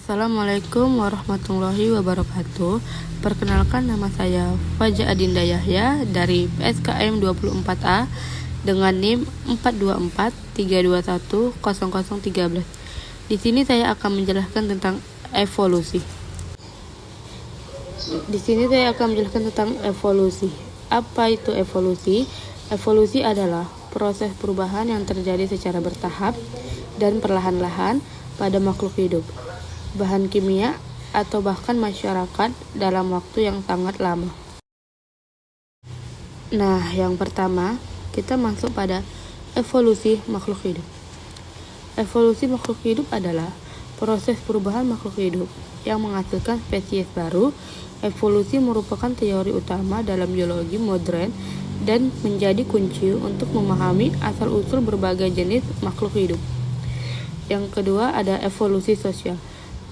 Assalamualaikum warahmatullahi wabarakatuh. Perkenalkan, nama saya Faja Adinda Yahya dari PSKM 24A dengan NIM 42432100013. Di sini saya akan menjelaskan tentang evolusi. Apa itu evolusi? Evolusi adalah proses perubahan yang terjadi secara bertahap dan perlahan-lahan pada makhluk hidup, bahan kimia, atau bahkan masyarakat dalam waktu yang sangat lama. Nah, yang pertama, kita masuk pada evolusi makhluk hidup. Evolusi makhluk hidup adalah proses perubahan makhluk hidup yang menghasilkan spesies baru. Evolusi merupakan teori utama dalam biologi modern dan menjadi kunci untuk memahami asal-usul berbagai jenis makhluk hidup. Yang kedua, ada evolusi sosial.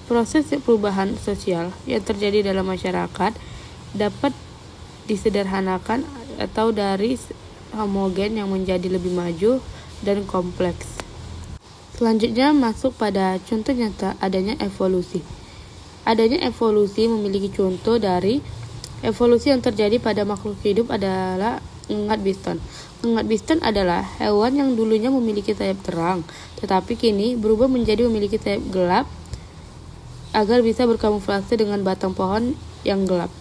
Proses perubahan sosial yang terjadi dalam masyarakat dapat disederhanakan atau dari homogen yang menjadi lebih maju dan kompleks. Selanjutnya masuk pada contoh nyata adanya evolusi. Adanya evolusi memiliki contoh dari evolusi yang terjadi pada makhluk hidup adalah ngengat biston. Ngengat biston adalah hewan yang dulunya memiliki sayap terang, tetapi kini berubah menjadi memiliki sayap gelap agar bisa berkamuflase dengan batang pohon yang gelap.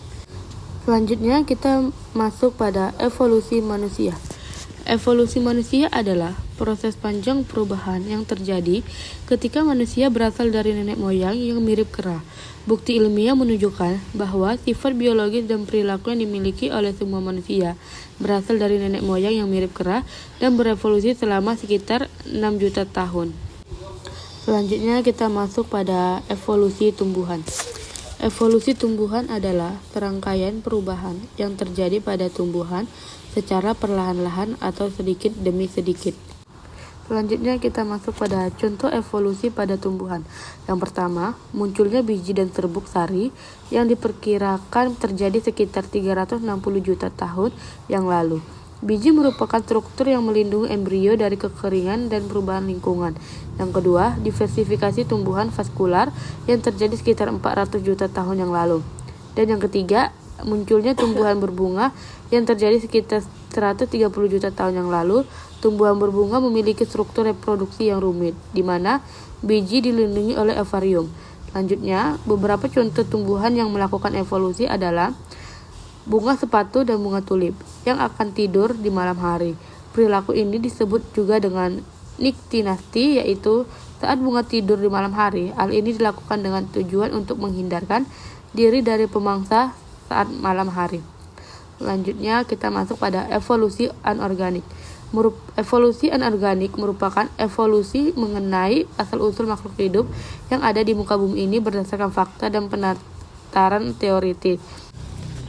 Selanjutnya kita masuk pada evolusi manusia. Evolusi manusia adalah proses panjang perubahan yang terjadi ketika manusia berasal dari nenek moyang yang mirip kera. Bukti ilmiah menunjukkan bahwa sifat biologis dan perilaku yang dimiliki oleh semua manusia berasal dari nenek moyang yang mirip kera dan berevolusi selama sekitar 6 juta tahun. Selanjutnya kita masuk pada evolusi tumbuhan. Evolusi tumbuhan adalah serangkaian perubahan yang terjadi pada tumbuhan secara perlahan-lahan atau sedikit demi sedikit. Selanjutnya kita masuk pada contoh evolusi pada tumbuhan. Yang pertama, munculnya biji dan serbuk sari yang diperkirakan terjadi sekitar 360 juta tahun yang lalu. Biji merupakan struktur yang melindungi embrio dari kekeringan dan perubahan lingkungan. Yang kedua, diversifikasi tumbuhan vaskular yang terjadi sekitar 400 juta tahun yang lalu. Dan yang ketiga, munculnya tumbuhan berbunga yang terjadi sekitar 130 juta tahun yang lalu. Tumbuhan berbunga memiliki struktur reproduksi yang rumit, di mana biji dilindungi oleh ovarium. Selanjutnya, beberapa contoh tumbuhan yang melakukan evolusi adalah bunga sepatu dan bunga tulip yang akan tidur di malam hari. Perilaku ini disebut juga dengan niktinasti, yaitu saat bunga tidur di malam hari. Hal ini dilakukan dengan tujuan untuk menghindarkan diri dari pemangsa saat malam hari. Selanjutnya kita masuk pada evolusi anorganik. Evolusi anorganik merupakan evolusi mengenai asal-usul makhluk hidup yang ada di muka bumi ini berdasarkan fakta dan penataran teoritis.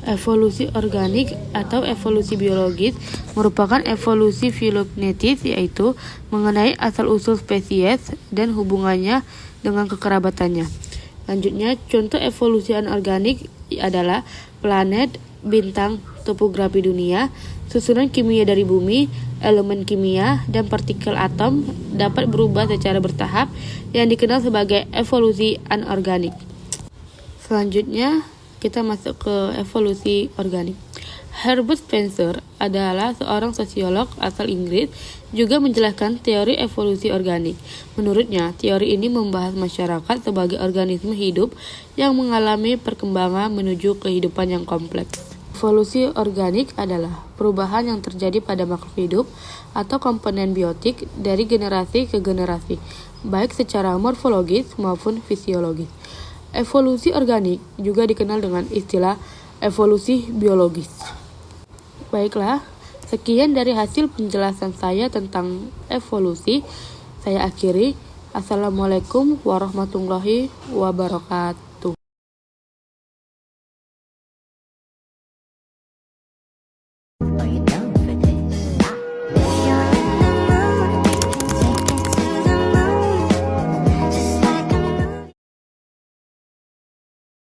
Evolusi organik atau evolusi biologis merupakan evolusi filogenetis, yaitu mengenai asal-usul spesies dan hubungannya dengan kekerabatannya. Selanjutnya, contoh evolusi anorganik adalah planet, bintang, topografi dunia, susunan kimia dari bumi, elemen kimia, dan partikel atom dapat berubah secara bertahap yang dikenal sebagai evolusi anorganik. Selanjutnya, kita masuk ke evolusi organik. Herbert Spencer adalah seorang sosiolog asal Inggris, juga menjelaskan teori evolusi organik. Menurutnya, teori ini membahas masyarakat sebagai organisme hidup yang mengalami perkembangan menuju kehidupan yang kompleks. Evolusi organik adalah perubahan yang terjadi pada makhluk hidup atau komponen biotik dari generasi ke generasi, baik secara morfologis maupun fisiologis. Evolusi organik juga dikenal dengan istilah evolusi biologis. Baiklah, sekian dari hasil penjelasan saya tentang evolusi. Saya akhiri. Assalamualaikum warahmatullahi wabarakatuh.